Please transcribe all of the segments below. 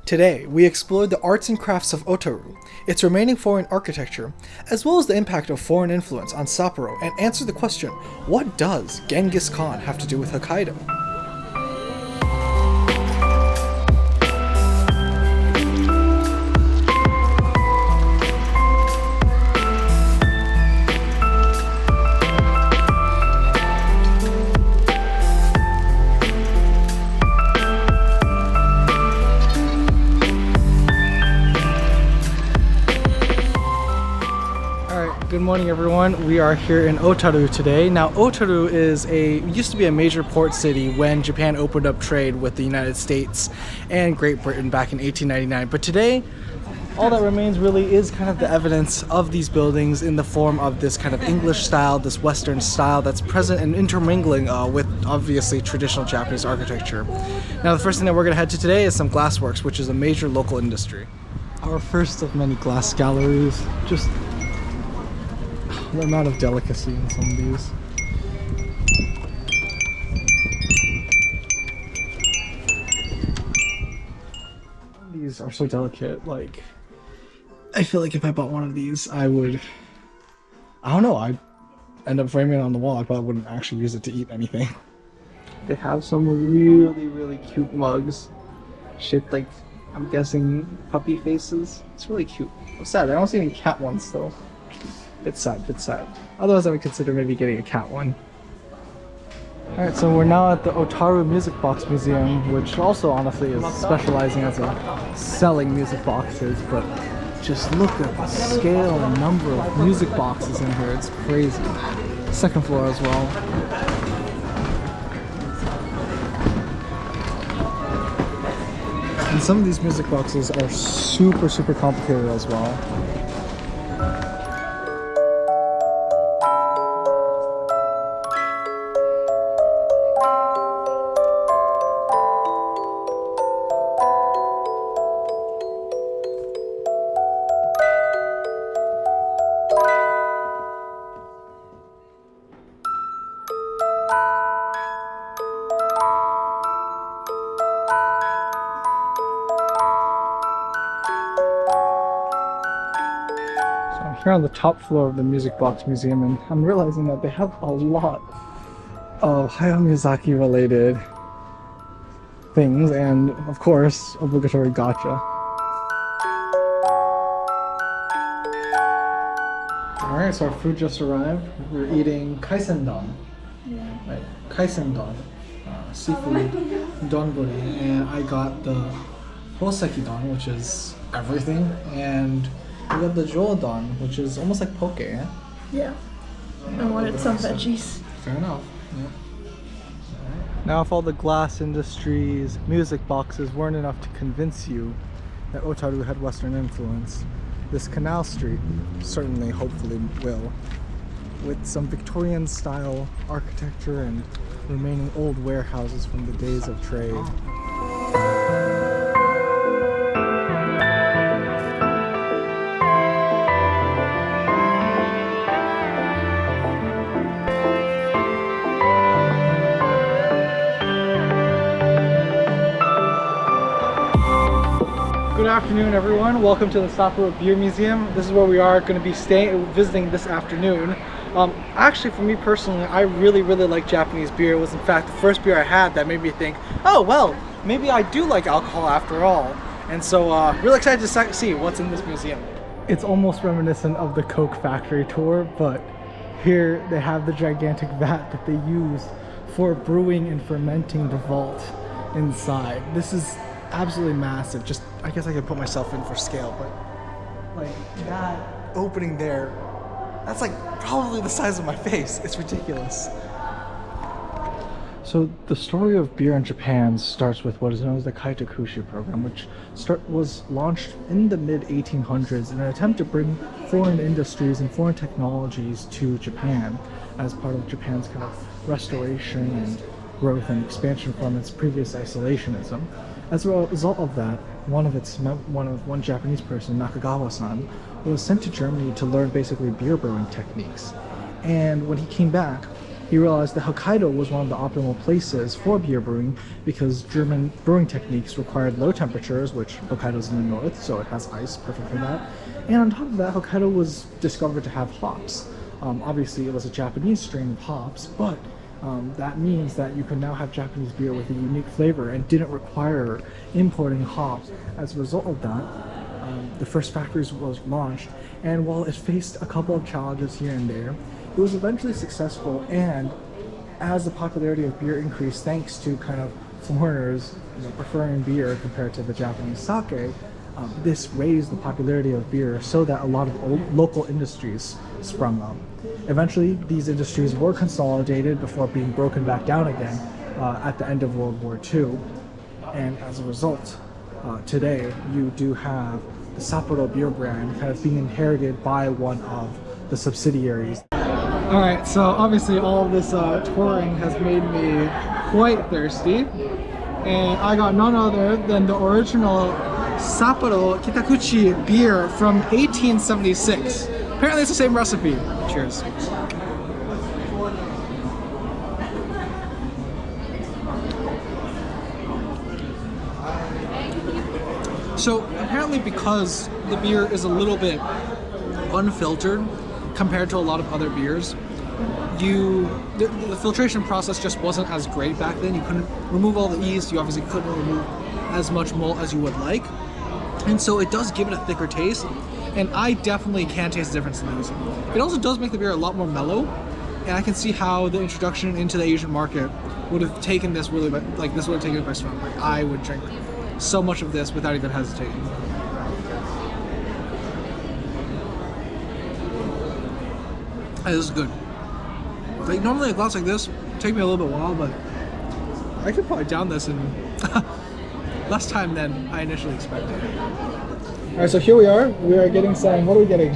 Today, we explored the arts and crafts of Otaru, its remaining foreign architecture, as well as the impact of foreign influence on Sapporo, and answered the question, what does Genghis Khan have to do with Hokkaido? Good morning, everyone. We are here in Otaru today. Now, Otaru used to be a major port city when Japan opened up trade with the United States and Great Britain back in 1899. But today, all that remains really is kind of the evidence of these buildings in the form of this kind of English style, this Western style that's present and intermingling with obviously traditional Japanese architecture. Now, the first thing that we're going to head to today is some glassworks, which is a major local industry. Our first of many glass galleries. Just the amount of delicacy in some of these. These are so delicate, like, I feel like if I bought one of these, I don't know, I'd end up framing it on the wall. I probably wouldn't actually use it to eat anything. They have some really cute mugs, shaped like, I'm guessing, puppy faces. It's really cute. I'm sad, I don't see any cat ones though. Bit sad. Otherwise I would consider maybe getting a cat one. Alright, so we're now at the Otaru Music Box Museum, which also honestly is specializing as a selling music boxes, but just look at the scale and number of music boxes in here, it's crazy. Second floor as well. And some of these music boxes are super complicated as well. Here on the top floor of the Music Box Museum, and I'm realizing that they have a lot of Hayao Miyazaki related things, and of course, obligatory gacha. Alright, so our food just arrived. We're eating kaisendon. Yeah. Right, kaisendon, seafood donburi, and I got the hoseki don, which is everything, and we got the Jodan, which is almost like poke, eh? Yeah. I wanted some veggies. Fair enough. Yeah. Right. Now, if all the glass industries, music boxes weren't enough to convince you that Otaru had Western influence, this canal street certainly, hopefully, will. With some Victorian-style architecture and remaining old warehouses from the days of trade. Good afternoon, everyone. Welcome to the Sapporo Beer Museum. This is where we are going to be visiting this afternoon. Actually, for me personally, I really like Japanese beer. It was in fact the first beer I had that made me think, oh well, maybe I do like alcohol after all. And so really excited to see what's in this museum. It's almost reminiscent of the Coke factory tour, but here they have the gigantic vat that they use for brewing and fermenting the vault inside. This is absolutely massive. Just, I guess I could put myself in for scale, but like that opening there, that's like probably the size of my face. It's ridiculous. So the story of beer in Japan starts with what is known as the Kaitakushi program, which was launched in the mid-1800s in an attempt to bring foreign industries and foreign technologies to Japan as part of Japan's kind of restoration and growth and expansion from its previous isolationism. As a result of that, one Japanese person, Nakagawa-san, was sent to Germany to learn basically beer brewing techniques. And when he came back, he realized that Hokkaido was one of the optimal places for beer brewing because German brewing techniques required low temperatures, which Hokkaido's in the north, so it has ice, perfect for that. And on top of that, Hokkaido was discovered to have hops. Obviously, it was a Japanese strain of hops, but that means that you can now have Japanese beer with a unique flavor and didn't require importing hops. As a result of that, the first factory was launched, and while it faced a couple of challenges here and there, it was eventually successful. And as the popularity of beer increased, thanks to kind of foreigners preferring beer compared to the Japanese sake, this raised the popularity of beer so that a lot of local industries sprung up. Eventually, these industries were consolidated before being broken back down again at the end of World War II. And as a result, today you do have the Sapporo Beer brand kind of being inherited by one of the subsidiaries. Alright, so obviously all of this touring has made me quite thirsty. And I got none other than the original Sapporo Kitakuchi beer from 1876. Apparently it's the same recipe. Cheers. So apparently because the beer is a little bit unfiltered compared to a lot of other beers, the filtration process just wasn't as great back then. You couldn't remove all the yeast, you obviously couldn't remove as much malt as you would like. And so it does give it a thicker taste, and I definitely can taste the difference in these. It also does make the beer a lot more mellow, and I can see how the introduction into the Asian market would have taken this really, like this would have taken it by storm. Like I would drink so much of this without even hesitating. This is good. Like normally a glass like this would take me a little bit while, but I could probably down this in less time than I initially expected. Alright, so here we are. We are getting some, what are we getting?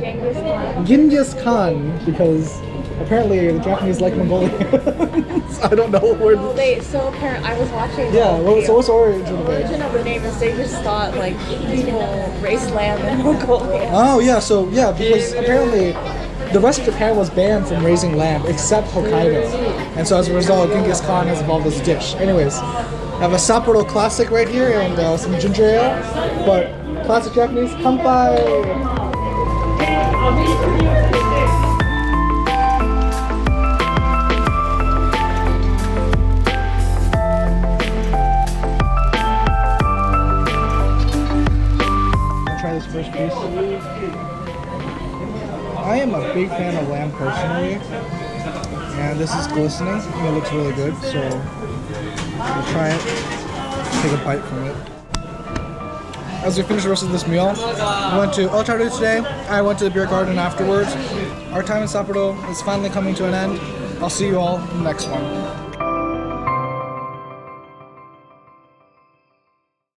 Genghis Khan, because apparently the Japanese like Mongolians. I don't know what word. So apparently I was watching. Yeah, so what's the origin of it? The origin of the name is they just thought like people raised land in Mongolia. Oh yeah, so yeah, because apparently the rest of Japan was banned from raising lamb except Hokkaido. And so as a result, Genghis Khan has evolved this dish. Anyways, I have a Sapporo Classic right here and some ginger ale, but classic Japanese, kanpai! I'll try this first piece. I am a big fan of lamb personally, and this is glistening and it looks really good, so we'll try it, take a bite from it. As we finish the rest of this meal, we went to Otaru today, I went to the beer garden afterwards. Our time in Sapporo is finally coming to an end. I'll see you all in the next one.